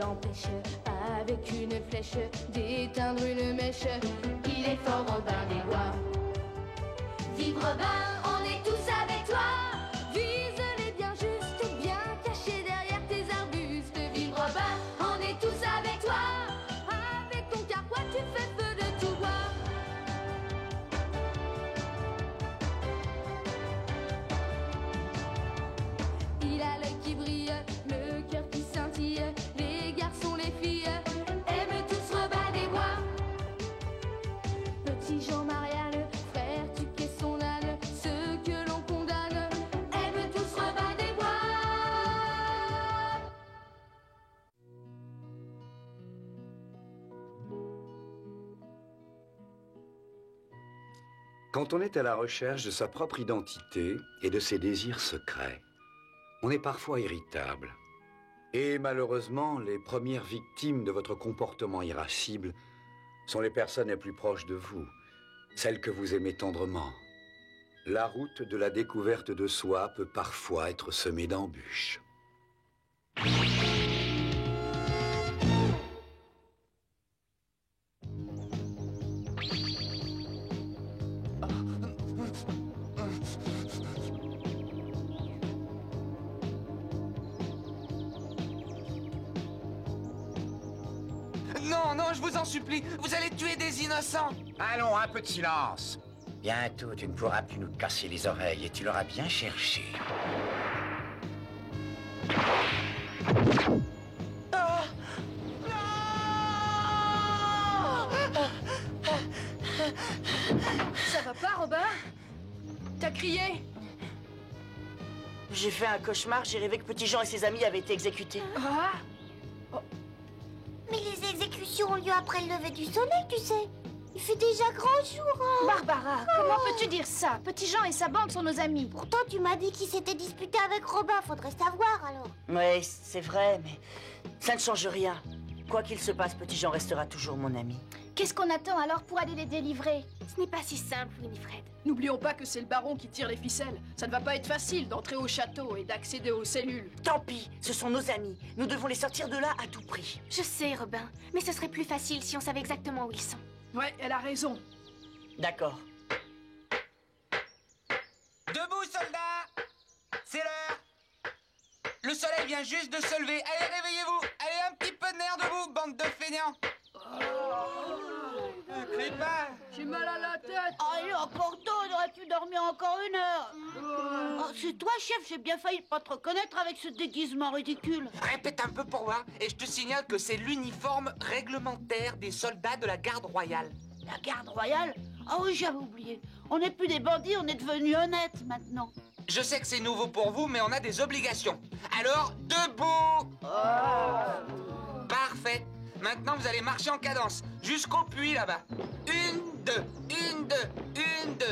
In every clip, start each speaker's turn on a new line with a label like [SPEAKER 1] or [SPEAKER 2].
[SPEAKER 1] l'empêche, avec une flèche, d'éteindre une mèche. Il est fort Robin des Bois. Vive Robin, on est tous avec toi. Vise-les bien juste, bien cachés derrière tes arbustes. Vive Robin, on est tous avec toi. Avec ton carquois, tu fais feu de tout bois. Il a l'œil qui brille, le cœur qui scintille. Les garçons, les filles aiment tous Robin des Bois. Petit Jean Marianne, frère, tu qu'es son âne. Ceux que l'on condamne aiment tous Robin des Bois.
[SPEAKER 2] Quand on est à la recherche de sa propre identité et de ses désirs secrets, on est parfois irritable. Et malheureusement, les premières victimes de votre comportement irascible sont les personnes les plus proches de vous, celles que vous aimez tendrement. La route de la découverte de soi peut parfois être semée d'embûches.
[SPEAKER 3] Non, non, je vous en supplie, vous allez tuer des innocents.
[SPEAKER 4] Allons, un peu de silence. Bientôt, tu ne pourras plus nous casser les oreilles et tu l'auras bien cherché.
[SPEAKER 5] Ça va pas, Robin? T'as crié?
[SPEAKER 6] J'ai fait un cauchemar, j'ai rêvé que Petit Jean et ses amis avaient été exécutés.
[SPEAKER 5] Ah!
[SPEAKER 7] Mais les exécutions ont lieu après le lever du soleil, tu sais. Il fait déjà grand jour, hein.
[SPEAKER 5] Barbara, comment peux-tu dire ça? Petit Jean et sa bande sont nos amis.
[SPEAKER 7] Pourtant, tu m'as dit qu'il s'était disputé avec Robin. Faudrait savoir, alors.
[SPEAKER 6] Ouais, c'est vrai, mais ça ne change rien. Quoi qu'il se passe, Petit Jean restera toujours mon ami.
[SPEAKER 5] Qu'est-ce qu'on attend alors pour aller les délivrer?
[SPEAKER 8] Ce n'est pas si simple, Winifred.
[SPEAKER 5] N'oublions pas que c'est le baron qui tire les ficelles. Ça ne va pas être facile d'entrer au château et d'accéder aux cellules.
[SPEAKER 6] Tant pis, ce sont nos amis. Nous devons les sortir de là à tout prix.
[SPEAKER 8] Je sais, Robin, mais ce serait plus facile si on savait exactement où ils sont.
[SPEAKER 5] Ouais, elle a raison.
[SPEAKER 6] D'accord.
[SPEAKER 3] Debout, soldats. C'est l'heure. Le soleil vient juste de se lever. Allez, réveillez-vous. Allez, un petit peu de nerfs debout, bande de feignants. Crie pas.
[SPEAKER 5] J'ai mal à la tête.
[SPEAKER 9] Allez, encore tôt, on aurait pu dormir encore une heure. Oh, c'est toi, chef, j'ai bien failli pas te reconnaître avec ce déguisement ridicule.
[SPEAKER 3] Répète un peu pour voir, et je te signale que c'est l'uniforme réglementaire des soldats de la garde royale.
[SPEAKER 9] La garde royale? Ah oui, j'avais oublié. On n'est plus des bandits, on est devenus honnêtes maintenant.
[SPEAKER 3] Je sais que c'est nouveau pour vous, mais on a des obligations. Alors, debout. Parfait. Maintenant, vous allez marcher en cadence, jusqu'au puits là-bas. 1, 2, 1, 2, 1, 2,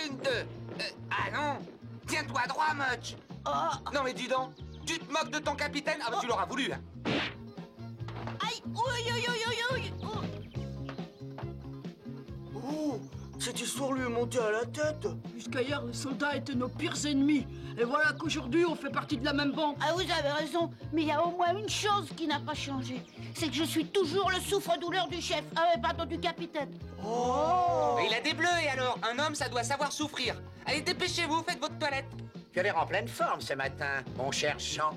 [SPEAKER 3] 1, 2. Ah non. Tiens-toi droit, Mutch. Non mais dis donc, tu te moques de ton capitaine? Ah bah tu l'auras voulu, hein.
[SPEAKER 9] Aïe, oui.
[SPEAKER 6] Oh, cette histoire lui est montée à la tête.
[SPEAKER 5] Jusqu'à hier, les soldats étaient nos pires ennemis. Et voilà qu'aujourd'hui, on fait partie de la même bande.
[SPEAKER 9] Ah, vous avez raison, mais il y a au moins une chose qui n'a pas changé. C'est que je suis toujours le souffre-douleur du chef. Pardon, du capitaine.
[SPEAKER 6] Oh!
[SPEAKER 3] Mais il a des bleus, et alors? Un homme, ça doit savoir souffrir. Allez, dépêchez-vous, faites votre toilette.
[SPEAKER 4] Tu as l'air en pleine forme ce matin, mon cher Jean.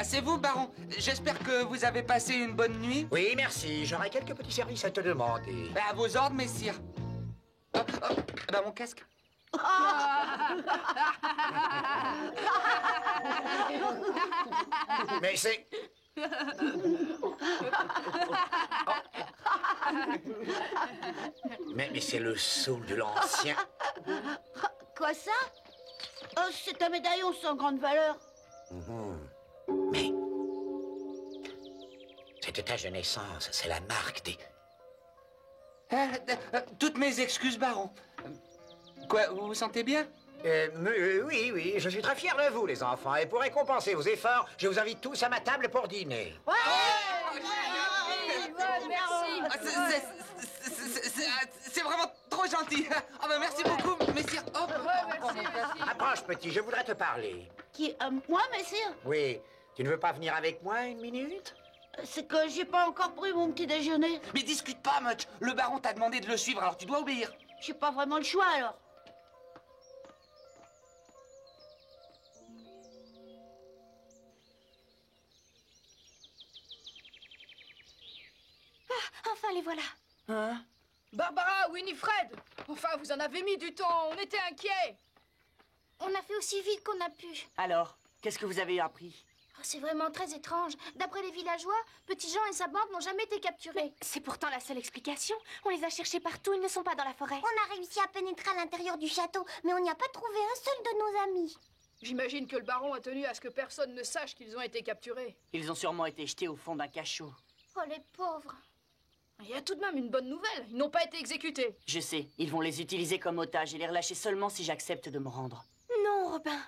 [SPEAKER 3] C'est vous, baron. J'espère que vous avez passé une bonne nuit.
[SPEAKER 4] Oui, merci. J'aurais quelques petits services à te demander.
[SPEAKER 3] À vos ordres, messire. Mon casque.
[SPEAKER 4] Mais c'est... Mais c'est le sceau de l'ancien.
[SPEAKER 9] Quoi ça? Oh, c'est un médaillon sans grande valeur.
[SPEAKER 4] Mais... c'est de ta naissance, c'est la marque des...
[SPEAKER 3] Toutes mes excuses, baron. Quoi, vous vous sentez bien?
[SPEAKER 4] Oui, je suis très fier de vous, les enfants. Et pour récompenser vos efforts, je vous invite tous à ma table pour dîner.
[SPEAKER 5] Merci.
[SPEAKER 3] C'est vraiment trop gentil. Merci beaucoup, messire.
[SPEAKER 5] Merci.
[SPEAKER 4] Approche, petit, je voudrais te parler.
[SPEAKER 9] Moi, messire?
[SPEAKER 4] Oui, tu ne veux pas venir avec moi une minute?
[SPEAKER 9] C'est que j'ai pas encore pris mon petit déjeuner.
[SPEAKER 3] Mais discute pas, Mutch. Le baron t'a demandé de le suivre, alors tu dois obéir.
[SPEAKER 9] J'ai pas vraiment le choix, alors.
[SPEAKER 8] Enfin, les voilà.
[SPEAKER 6] Hein?
[SPEAKER 5] Barbara, Winifred! Enfin, vous en avez mis du temps, on était inquiets.
[SPEAKER 7] On a fait aussi vite qu'on a pu.
[SPEAKER 6] Alors, qu'est-ce que vous avez appris?
[SPEAKER 7] Oh, c'est vraiment très étrange. D'après les villageois, Petit Jean et sa bande n'ont jamais été capturés.
[SPEAKER 8] C'est pourtant la seule explication. On les a cherchés partout, ils ne sont pas dans la forêt.
[SPEAKER 7] On a réussi à pénétrer à l'intérieur du château, mais on n'y a pas trouvé un seul de nos amis.
[SPEAKER 5] J'imagine que le baron a tenu à ce que personne ne sache qu'ils ont été capturés.
[SPEAKER 6] Ils ont sûrement été jetés au fond d'un cachot.
[SPEAKER 7] Oh, les pauvres.
[SPEAKER 5] Il y a tout de même une bonne nouvelle, ils n'ont pas été exécutés.
[SPEAKER 6] Je sais, ils vont les utiliser comme otages et les relâcher seulement si j'accepte de me rendre.
[SPEAKER 8] Non, Robin.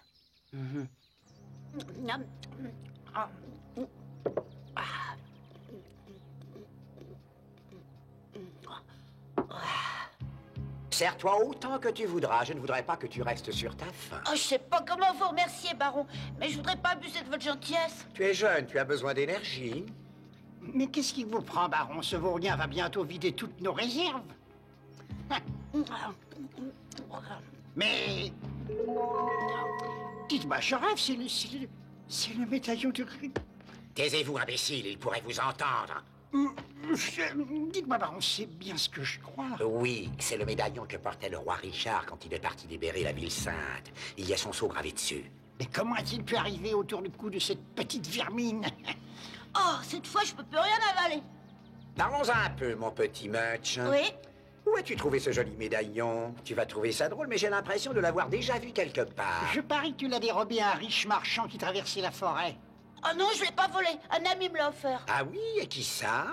[SPEAKER 6] Mhm.
[SPEAKER 4] Serre-toi autant que tu voudras. Je ne voudrais pas que tu restes sur ta faim.
[SPEAKER 9] Oh, je sais pas comment vous remercier, baron, mais je voudrais pas abuser de votre gentillesse.
[SPEAKER 4] Tu es jeune, tu as besoin d'énergie.
[SPEAKER 10] Mais qu'est-ce qui vous prend, baron? Ce vaurien va bientôt vider toutes nos réserves. Mais... Dites-moi, je rêve, c'est le médaillon de...
[SPEAKER 4] Taisez-vous, imbécile, il pourrait vous entendre.
[SPEAKER 10] Dites-moi, baron, c'est bien ce que je crois.
[SPEAKER 4] Oui, c'est le médaillon que portait le roi Richard quand il est parti libérer la ville sainte. Il y a son sceau gravé dessus.
[SPEAKER 10] Mais comment a-t-il pu arriver autour du cou de cette petite vermine?
[SPEAKER 9] Oh, cette fois, je peux plus rien avaler.
[SPEAKER 4] Parlons un peu, mon petit Mutch.
[SPEAKER 9] Oui?
[SPEAKER 4] Où as-tu trouvé ce joli médaillon? Tu vas trouver ça drôle, mais j'ai l'impression de l'avoir déjà vu quelque part.
[SPEAKER 10] Je parie que tu l'as dérobé à un riche marchand qui traversait la forêt.
[SPEAKER 9] Oh non, je l'ai pas volé. Un ami me l'a offert.
[SPEAKER 4] Ah oui, et qui ça?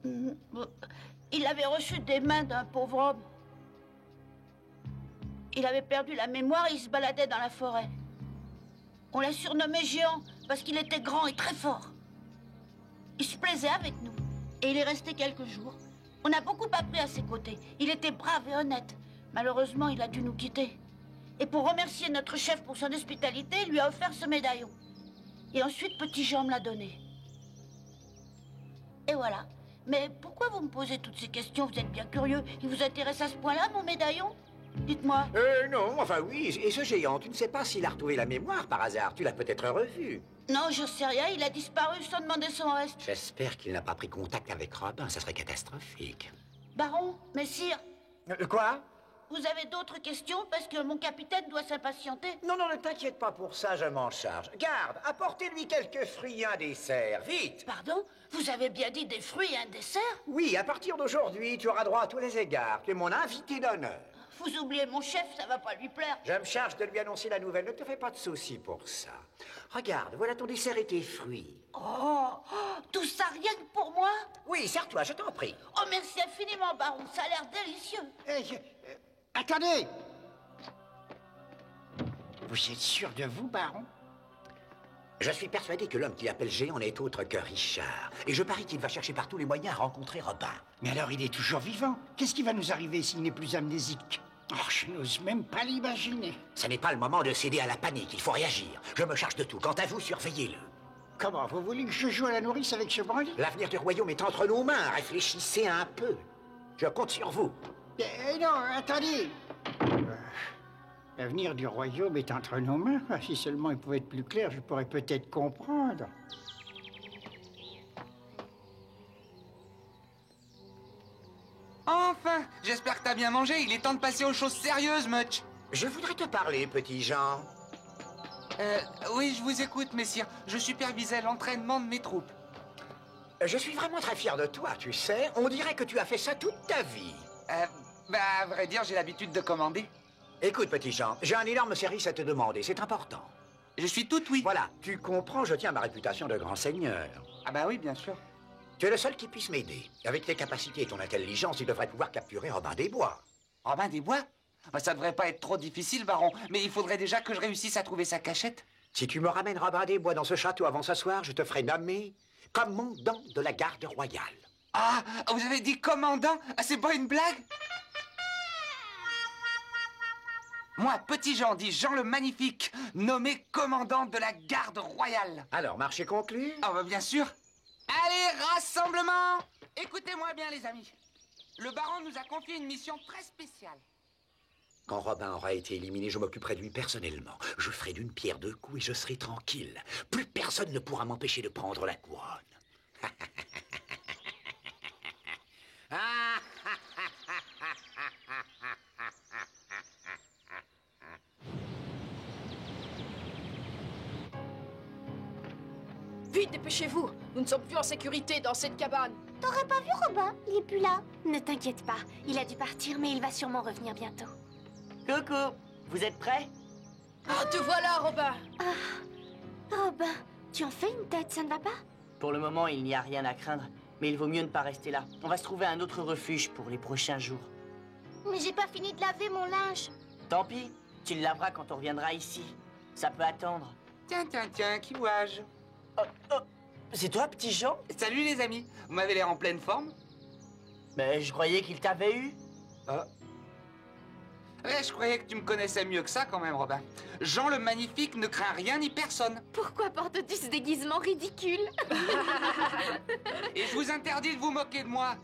[SPEAKER 9] Il l'avait reçu des mains d'un pauvre homme. Il avait perdu la mémoire et il se baladait dans la forêt. On l'a surnommé Géant parce qu'il était grand et très fort. Il se plaisait avec nous. Et il est resté quelques jours. On a beaucoup appris à ses côtés. Il était brave et honnête. Malheureusement, il a dû nous quitter. Et pour remercier notre chef pour son hospitalité, il lui a offert ce médaillon. Et ensuite, Petit Jean me l'a donné. Et voilà. Mais pourquoi vous me posez toutes ces questions? Vous êtes bien curieux. Il vous intéresse à ce point-là, mon médaillon? Dites-moi.
[SPEAKER 4] Non, enfin oui. Et ce géant, tu ne sais pas s'il a retrouvé la mémoire par hasard. Tu l'as peut-être revu.
[SPEAKER 9] Non, je sais rien. Il a disparu sans demander son reste.
[SPEAKER 4] J'espère qu'il n'a pas pris contact avec Robin. Ça serait catastrophique.
[SPEAKER 9] Baron, messire,
[SPEAKER 4] Quoi?
[SPEAKER 9] vous avez d'autres questions parce que mon capitaine doit s'impatienter?
[SPEAKER 4] Non, ne t'inquiète pas pour ça, je m'en charge. Garde, apportez-lui quelques fruits et un dessert, vite!
[SPEAKER 9] Pardon? Vous avez bien dit des fruits et un dessert?
[SPEAKER 4] Oui, à partir d'aujourd'hui, tu auras droit à tous les égards. Tu es mon invité d'honneur.
[SPEAKER 9] Vous oubliez mon chef, ça va pas lui plaire.
[SPEAKER 4] Je me charge de lui annoncer la nouvelle. Ne te fais pas de soucis pour ça. Regarde, voilà ton dessert et tes fruits.
[SPEAKER 9] Oh, tout ça rien que pour moi?
[SPEAKER 4] Oui, serre-toi, je t'en prie.
[SPEAKER 9] Oh, merci infiniment, baron. Ça a l'air délicieux.
[SPEAKER 10] Attendez! Vous êtes sûr de vous, baron?
[SPEAKER 4] Je suis persuadé que l'homme qui appelle Géant n'est autre que Richard. Et je parie qu'il va chercher par tous les moyens à rencontrer Robin.
[SPEAKER 10] Mais alors il est toujours vivant. Qu'est-ce qui va nous arriver s'il n'est plus amnésique? Oh, je n'ose même pas l'imaginer.
[SPEAKER 4] Ce n'est pas le moment de céder à la panique, il faut réagir. Je me charge de tout. Quant à vous, surveillez-le.
[SPEAKER 10] Comment? Vous voulez que je joue à la nourrice avec ce brandy?
[SPEAKER 4] L'avenir du royaume est entre nos mains. Réfléchissez un peu. Je compte sur vous.
[SPEAKER 10] Non, attendez. L'avenir du royaume est entre nos mains. Si seulement il pouvait être plus clair, je pourrais peut-être comprendre.
[SPEAKER 3] Enfin, j'espère que t'as bien mangé. Il est temps de passer aux choses sérieuses, Mutch.
[SPEAKER 4] Je voudrais te parler, petit Jean.
[SPEAKER 3] Oui, je vous écoute, messire. Je supervisais l'entraînement de mes troupes.
[SPEAKER 4] Je suis vraiment très fier de toi, tu sais. On dirait que tu as fait ça toute ta vie.
[SPEAKER 3] À vrai dire, j'ai l'habitude de commander.
[SPEAKER 4] Écoute, petit Jean, j'ai un énorme service à te demander. C'est important.
[SPEAKER 3] Je suis tout oui.
[SPEAKER 4] Voilà, tu comprends, je tiens à ma réputation de grand seigneur.
[SPEAKER 3] Ah bah oui, bien sûr.
[SPEAKER 4] Tu es le seul qui puisse m'aider. Avec tes capacités et ton intelligence, tu devrais pouvoir capturer Robin des Bois.
[SPEAKER 3] Robin des Bois? Ça devrait pas être trop difficile, baron. Mais il faudrait déjà que je réussisse à trouver sa cachette.
[SPEAKER 4] Si tu me ramènes Robin des Bois dans ce château avant ce soir, je te ferai nommer commandant de la garde royale.
[SPEAKER 3] Ah, vous avez dit commandant? Ah, c'est pas une blague? Moi, Petit Jean, dit Jean le Magnifique, nommé commandant de la garde royale.
[SPEAKER 4] Alors, marché conclu?
[SPEAKER 3] Ah bah bien sûr. Allez, rassemblement! Écoutez-moi bien, les amis. Le baron nous a confié une mission très spéciale.
[SPEAKER 2] Quand Robin aura été éliminé, je m'occuperai de lui personnellement. Je ferai d'une pierre deux coups et je serai tranquille. Plus personne ne pourra m'empêcher de prendre la couronne.
[SPEAKER 5] Vite, dépêchez-vous. Nous ne sommes plus en sécurité dans cette cabane.
[SPEAKER 7] T'aurais pas vu Robin? Il est plus là.
[SPEAKER 8] Ne t'inquiète pas, il a dû partir, mais il va sûrement revenir bientôt.
[SPEAKER 6] Coucou, vous êtes prêts?
[SPEAKER 5] Ah, te voilà, Robin.
[SPEAKER 8] Robin, tu en fais une tête, ça ne va pas?
[SPEAKER 6] Pour le moment, il n'y a rien à craindre. Mais il vaut mieux ne pas rester là. On va se trouver un autre refuge pour les prochains jours.
[SPEAKER 7] Mais j'ai pas fini de laver mon linge.
[SPEAKER 6] Tant pis, tu le laveras quand on reviendra ici. Ça peut attendre.
[SPEAKER 3] Tiens, qui vois-je?
[SPEAKER 6] C'est toi, Petit Jean?
[SPEAKER 3] Salut les amis, vous m'avez l'air en pleine forme.
[SPEAKER 6] Mais je croyais qu'il t'avait eu.
[SPEAKER 3] Ouais, je croyais que tu me connaissais mieux que ça quand même, Robin. Jean le Magnifique ne craint rien ni personne.
[SPEAKER 8] Pourquoi portes-tu ce déguisement ridicule?
[SPEAKER 3] Et je vous interdis de vous moquer de moi.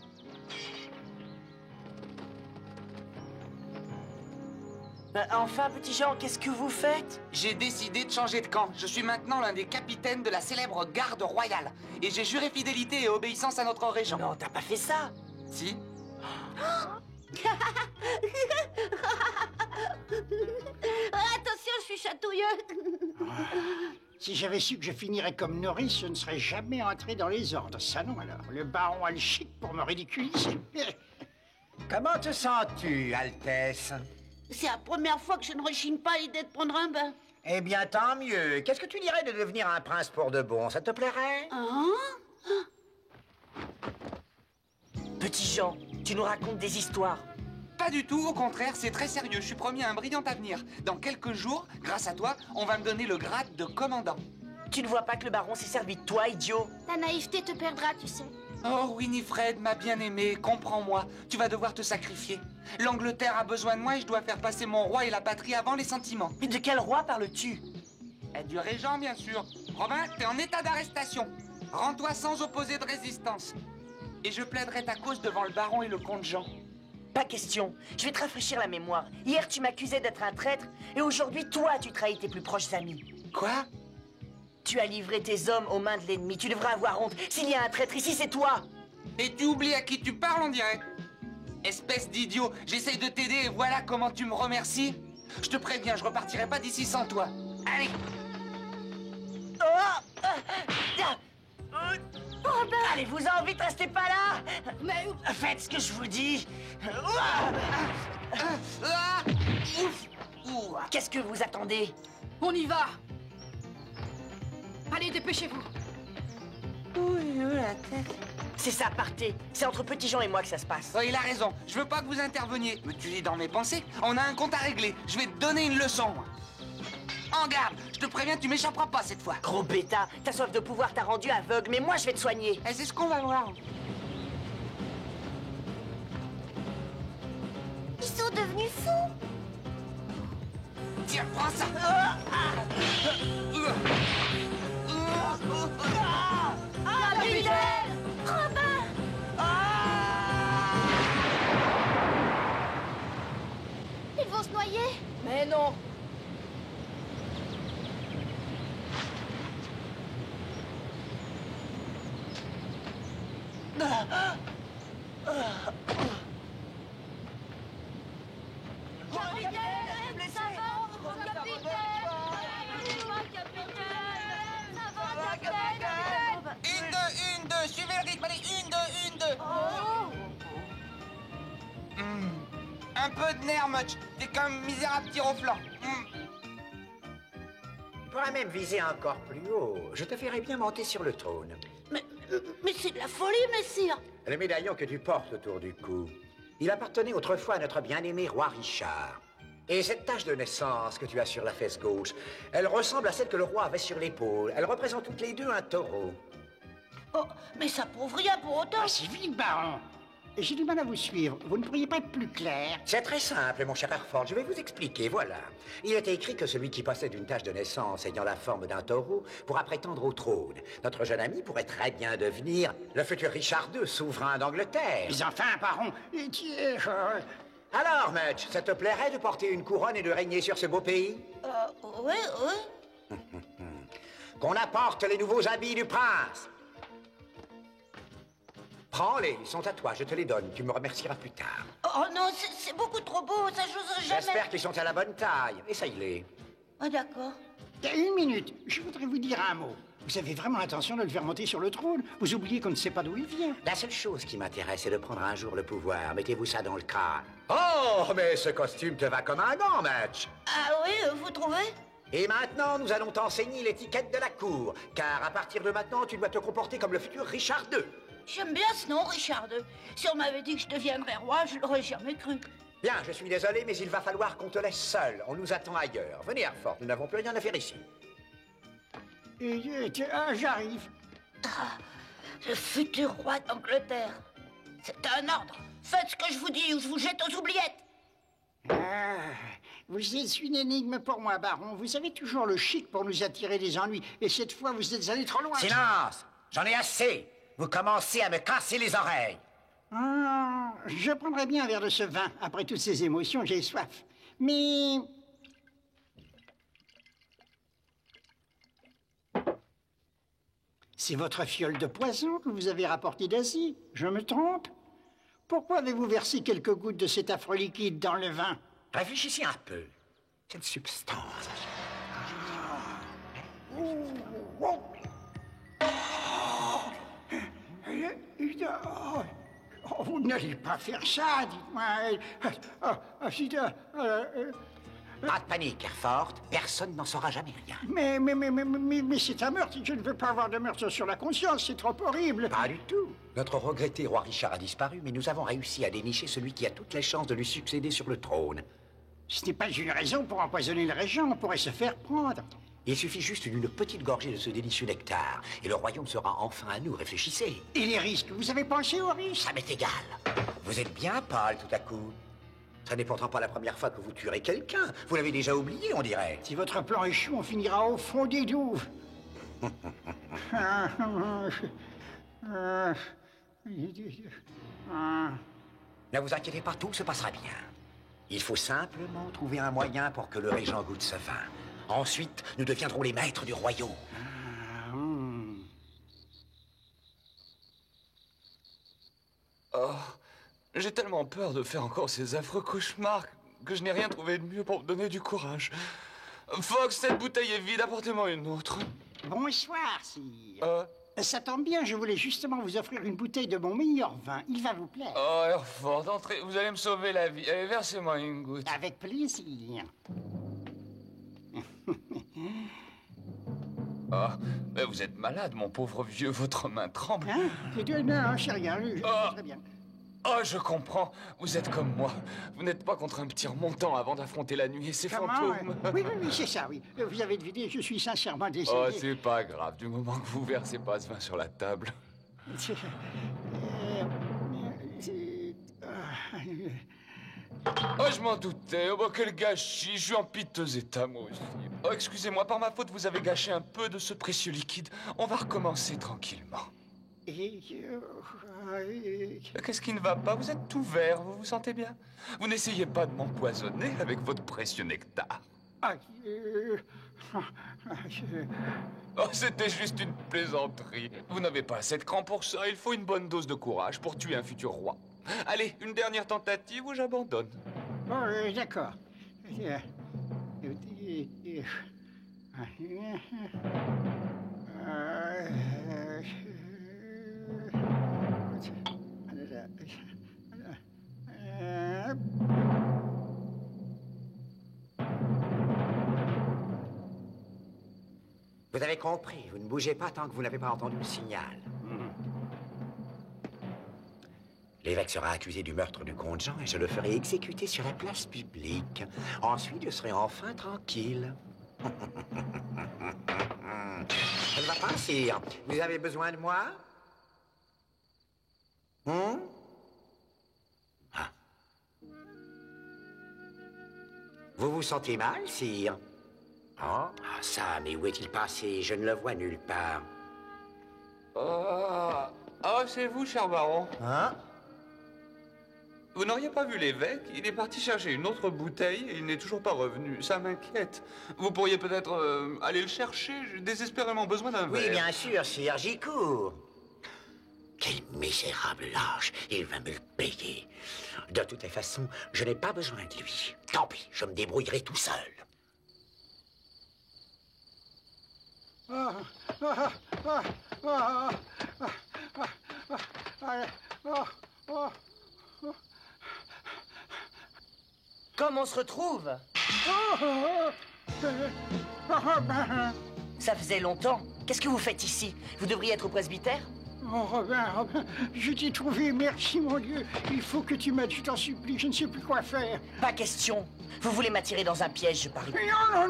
[SPEAKER 6] Enfin, Petit Jean, qu'est-ce que vous faites?
[SPEAKER 3] J'ai décidé de changer de camp. Je suis maintenant l'un des capitaines de la célèbre garde royale. Et j'ai juré fidélité et obéissance à notre régent.
[SPEAKER 6] Non, t'as pas fait ça.
[SPEAKER 3] Si.
[SPEAKER 9] Attention, je suis chatouilleux.
[SPEAKER 10] Si j'avais su que je finirais comme Norris, je ne serais jamais entré dans les ordres. Ça non alors. Le baron a le chic pour me ridiculiser.
[SPEAKER 4] Comment te sens-tu, Altesse?
[SPEAKER 9] C'est la première fois que je ne rechigne pas à l'idée de prendre un bain.
[SPEAKER 4] Eh bien, tant mieux. Qu'est-ce que tu dirais de devenir un prince pour de bon? Ça te plairait?
[SPEAKER 9] Hein?
[SPEAKER 6] Petit Jean, tu nous racontes des histoires.
[SPEAKER 3] Pas du tout, au contraire, c'est très sérieux. Je suis promis à un brillant avenir. Dans quelques jours, grâce à toi, on va me donner le grade de commandant.
[SPEAKER 6] Tu ne vois pas que le baron s'est servi de toi, idiot?
[SPEAKER 7] Ta naïveté te perdra, tu sais.
[SPEAKER 3] Oh, Winifred, ma bien-aimée, comprends-moi. Tu vas devoir te sacrifier. L'Angleterre a besoin de moi et je dois faire passer mon roi et la patrie avant les sentiments.
[SPEAKER 6] Mais de quel roi parles-tu?
[SPEAKER 3] Et du régent, bien sûr. Robin, t'es en état d'arrestation. Rends-toi sans opposer de résistance. Et je plaiderai ta cause devant le baron et le comte Jean.
[SPEAKER 6] Pas question. Je vais te rafraîchir la mémoire. Hier, tu m'accusais d'être un traître, et aujourd'hui, toi, tu trahis tes plus proches amis.
[SPEAKER 3] Quoi?
[SPEAKER 6] Tu as livré tes hommes aux mains de l'ennemi. Tu devrais avoir honte. S'il y a un traître ici, c'est toi.
[SPEAKER 3] Et tu oublies à qui tu parles, on dirait. Espèce d'idiot, j'essaye de t'aider et voilà comment tu me remercies. Je te préviens, je repartirai pas d'ici sans toi. Allez.
[SPEAKER 6] Allez-vous-en, vite, restez pas là.
[SPEAKER 5] Mais
[SPEAKER 6] Faites ce que je vous dis. Qu'est-ce que vous attendez?
[SPEAKER 5] on y va. Allez, dépêchez-vous.
[SPEAKER 6] C'est ça, partez. C'est entre Petit Jean et moi que ça se passe.
[SPEAKER 3] Oh, il a raison, je veux pas que vous interveniez. Mais tu lis dans mes pensées, on a un compte à régler. Je vais te donner une leçon, moi. En garde, je te préviens, tu m'échapperas pas cette fois.
[SPEAKER 6] Gros bêta, ta soif de pouvoir t'a rendu aveugle, mais moi je vais te soigner.
[SPEAKER 3] Et c'est ce qu'on va voir.
[SPEAKER 7] Ils sont devenus fous.
[SPEAKER 3] Tiens, prends ça.
[SPEAKER 7] Robin! Ils vont se noyer.
[SPEAKER 5] Mais non.
[SPEAKER 3] Une, deux, suivez le rythme, allez, une, deux. Un peu de nerf, Much. T'es comme misérable tir au flanc.
[SPEAKER 4] Tu pourrais même viser encore plus haut. Je te ferai bien monter sur le trône.
[SPEAKER 9] Mais c'est de la folie, messire.
[SPEAKER 4] Le médaillon que tu portes autour du cou, il appartenait autrefois à notre bien-aimé roi Richard. Et cette tache de naissance que tu as sur la fesse gauche, elle ressemble à celle que le roi avait sur l'épaule. Elles représentent toutes les deux un taureau.
[SPEAKER 9] Oh, mais ça prouve rien pour autant.
[SPEAKER 10] Ah, c'est vite, baron. j'ai du mal à vous suivre. Vous ne pourriez pas être plus clair?
[SPEAKER 4] C'est très simple, mon cher Herford. Je vais vous expliquer, voilà. Il était écrit que celui qui possède une tache de naissance ayant la forme d'un taureau pourra prétendre au trône. Notre jeune ami pourrait très bien devenir le futur Richard II, souverain d'Angleterre.
[SPEAKER 10] Mais enfin, baron...
[SPEAKER 4] Alors, Mudge, ça te plairait de porter une couronne et de régner sur ce beau pays?
[SPEAKER 9] Oui, oui.
[SPEAKER 4] Qu'on apporte les nouveaux habits du prince. Prends-les, ils sont à toi, je te les donne. Tu me remercieras plus tard.
[SPEAKER 9] Oh non, c'est beaucoup trop beau, ça j'oserais jamais.
[SPEAKER 4] J'espère qu'ils sont à la bonne taille. Essaye-les.
[SPEAKER 9] Ah d'accord.
[SPEAKER 10] Une minute, je voudrais vous dire un mot. Vous avez vraiment l'intention de le faire monter sur le trône? Vous oubliez qu'on ne sait pas d'où il vient.
[SPEAKER 4] La seule chose qui m'intéresse, c'est de prendre un jour le pouvoir. Mettez-vous ça dans le crâne. Oh, mais ce costume te va comme un gant, Mudge.
[SPEAKER 9] Ah oui, vous trouvez?
[SPEAKER 4] Et maintenant, nous allons t'enseigner l'étiquette de la cour. Car à partir de maintenant, tu dois te comporter comme le futur Richard II.
[SPEAKER 9] J'aime bien ce nom, Richard II. Si on m'avait dit que je deviendrais roi, je l'aurais jamais cru.
[SPEAKER 4] Bien, je suis désolé, mais il va falloir qu'on te laisse seul. On nous attend ailleurs. Venez, Herford, nous n'avons plus rien à faire ici.
[SPEAKER 10] J'arrive.
[SPEAKER 9] Ah, le futur roi d'Angleterre. C'est un ordre. Faites ce que je vous dis ou je vous jette aux oubliettes.
[SPEAKER 10] Ah, vous êtes une énigme pour moi, baron. Vous avez toujours le chic pour nous attirer des ennuis. Et cette fois, vous êtes allé trop loin.
[SPEAKER 4] Silence! J'en ai assez! Vous commencez à me casser les oreilles.
[SPEAKER 10] Ah, je prendrais bien un verre de ce vin. Après toutes ces émotions, j'ai soif. Mais... c'est votre fiole de poison que vous avez rapportée d'Asie. Je me trompe? Pourquoi avez-vous versé quelques gouttes de cet affreux liquide dans le vin?
[SPEAKER 4] Réfléchissez un peu. Cette substance...
[SPEAKER 10] Oh, vous n'allez pas faire ça, dites-moi.
[SPEAKER 4] Pas de panique, Herford. Personne n'en saura jamais rien.
[SPEAKER 10] Mais c'est un meurtre. Je ne veux pas avoir de meurtre sur la conscience. C'est trop horrible.
[SPEAKER 4] Pas du tout. Notre regretté roi Richard a disparu, mais nous avons réussi à dénicher celui qui a toutes les chances de lui succéder sur le trône.
[SPEAKER 10] Ce n'est pas une raison pour empoisonner le régent. On pourrait se faire prendre.
[SPEAKER 4] Il suffit juste d'une petite gorgée de ce délicieux nectar, et le royaume sera enfin à nous. Réfléchissez.
[SPEAKER 10] Et les risques? Vous avez pensé aux risques?
[SPEAKER 4] Ça m'est égal. Vous êtes bien pâle tout à coup. Ce n'est pourtant pas la première fois que vous tuerez quelqu'un. Vous l'avez déjà oublié, on dirait.
[SPEAKER 10] Si votre plan échoue, on finira au fond des douves.
[SPEAKER 4] Ne vous inquiétez pas, tout se passera bien. Il faut simplement trouver un moyen pour que le régent goûte ce vin. Ensuite, nous deviendrons les maîtres du royaume.
[SPEAKER 3] Oh, j'ai tellement peur de faire encore ces affreux cauchemars que je n'ai rien trouvé de mieux pour me donner du courage. Fox, cette bouteille est vide, apportez-moi une autre.
[SPEAKER 10] Bonsoir, sire. Ça tombe bien, je voulais justement vous offrir une bouteille de mon meilleur vin. Il va vous plaire.
[SPEAKER 3] Oh, Herford, entrez, vous allez me sauver la vie. Allez, versez-moi une goutte.
[SPEAKER 10] Avec plaisir.
[SPEAKER 3] Oh, mais vous êtes malade, mon pauvre vieux, votre main tremble.
[SPEAKER 10] Hein? Non, c'est rien, très bien.
[SPEAKER 3] Oh, je comprends. Vous êtes comme moi. Vous n'êtes pas contre un petit remontant avant d'affronter la nuit et ses fantômes.
[SPEAKER 10] Oui, c'est ça, oui. Vous avez deviné, je suis sincèrement désolé.
[SPEAKER 3] Oh, c'est pas grave, du moment que vous versez pas ce vin sur la table. Oh, je m'en doutais. Oh, bah, quel gâchis. Je suis en piteux état, moi aussi. Oh, excusez-moi, par ma faute, vous avez gâché un peu de ce précieux liquide. On va recommencer tranquillement. Qu'est-ce qui ne va pas? Vous êtes tout vert, vous vous sentez bien? Vous n'essayez pas de m'empoisonner avec votre précieux nectar. Oh, c'était juste une plaisanterie. Vous n'avez pas assez de cran pour ça. Il faut une bonne dose de courage pour tuer un futur roi. Allez, une dernière tentative ou j'abandonne.
[SPEAKER 10] D'accord.
[SPEAKER 4] Vous avez compris, vous ne bougez pas tant que vous n'avez pas entendu le signal. L'évêque sera accusé du meurtre du comte Jean et je le ferai exécuter sur la place publique. Ensuite, je serai enfin tranquille. Ça ne va pas, sire? Vous avez besoin de moi? Vous vous sentez mal, sire? Oh, ça, mais où est-il passé? Je ne le vois nulle part.
[SPEAKER 11] Ah, c'est vous, cher baron.
[SPEAKER 4] Hein?
[SPEAKER 11] Vous n'auriez pas vu l'évêque? Il est parti chercher une autre bouteille et il n'est toujours pas revenu. Ça m'inquiète. Vous pourriez peut-être aller le chercher? J'ai désespérément besoin d'un verre.
[SPEAKER 4] Oui, bien sûr, sire, j'y cours. Quel misérable lâche. Il va me le payer. De toutes les façons, je n'ai pas besoin de lui. Tant pis, je me débrouillerai tout seul.
[SPEAKER 6] Comme on se retrouve? Ça faisait longtemps. Qu'est-ce que vous faites ici? Vous devriez être au presbytère?
[SPEAKER 10] Oh, Robin, je t'ai trouvé, merci mon Dieu. Il faut que tu m'aides, je t'en supplie, je ne sais plus quoi faire.
[SPEAKER 6] Pas question. Vous voulez m'attirer dans un piège, je parie.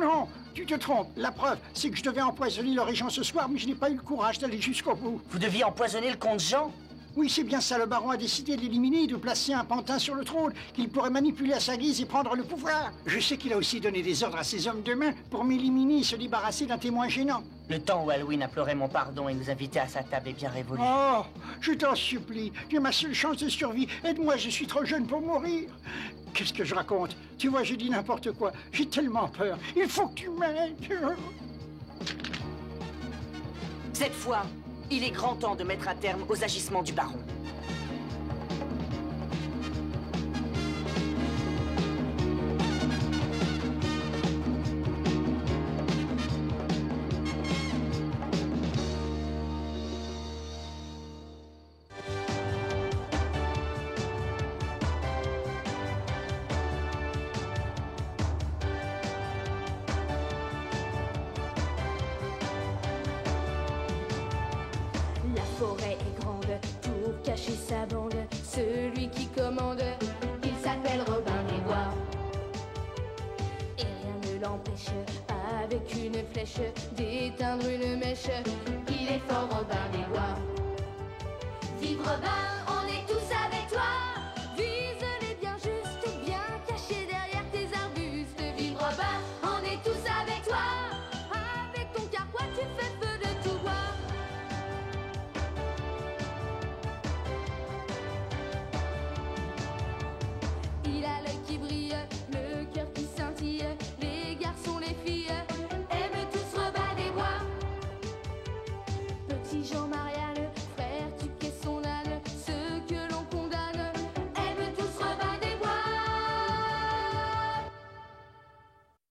[SPEAKER 10] Non, tu te trompes. La preuve, c'est que je devais empoisonner le régent ce soir, mais je n'ai pas eu le courage d'aller jusqu'au bout.
[SPEAKER 6] Vous deviez empoisonner le comte Jean?
[SPEAKER 10] Oui, c'est bien ça, le baron a décidé de l'éliminer et de placer un pantin sur le trône qu'il pourrait manipuler à sa guise et prendre le pouvoir. Je sais qu'il a aussi donné des ordres à ses hommes de main pour m'éliminer et se débarrasser d'un témoin gênant.
[SPEAKER 6] Le temps où Halloween implorait mon pardon et nous invitait à sa table est bien révolu.
[SPEAKER 10] Oh, je t'en supplie, tu es ma seule chance de survie. Aide-moi, je suis trop jeune pour mourir. Qu'est-ce que je raconte? Tu vois, je dis n'importe quoi. J'ai tellement peur. Il faut que tu m'aides.
[SPEAKER 6] Cette fois, il est grand temps de mettre un terme aux agissements du baron.
[SPEAKER 1] La forêt est grande pour cacher sa bande. Celui qui commande, il s'appelle Robin des Bois. Et rien ne l'empêche, avec une flèche, d'éteindre une mèche. Il est fort Robin des Bois. Vive Robin!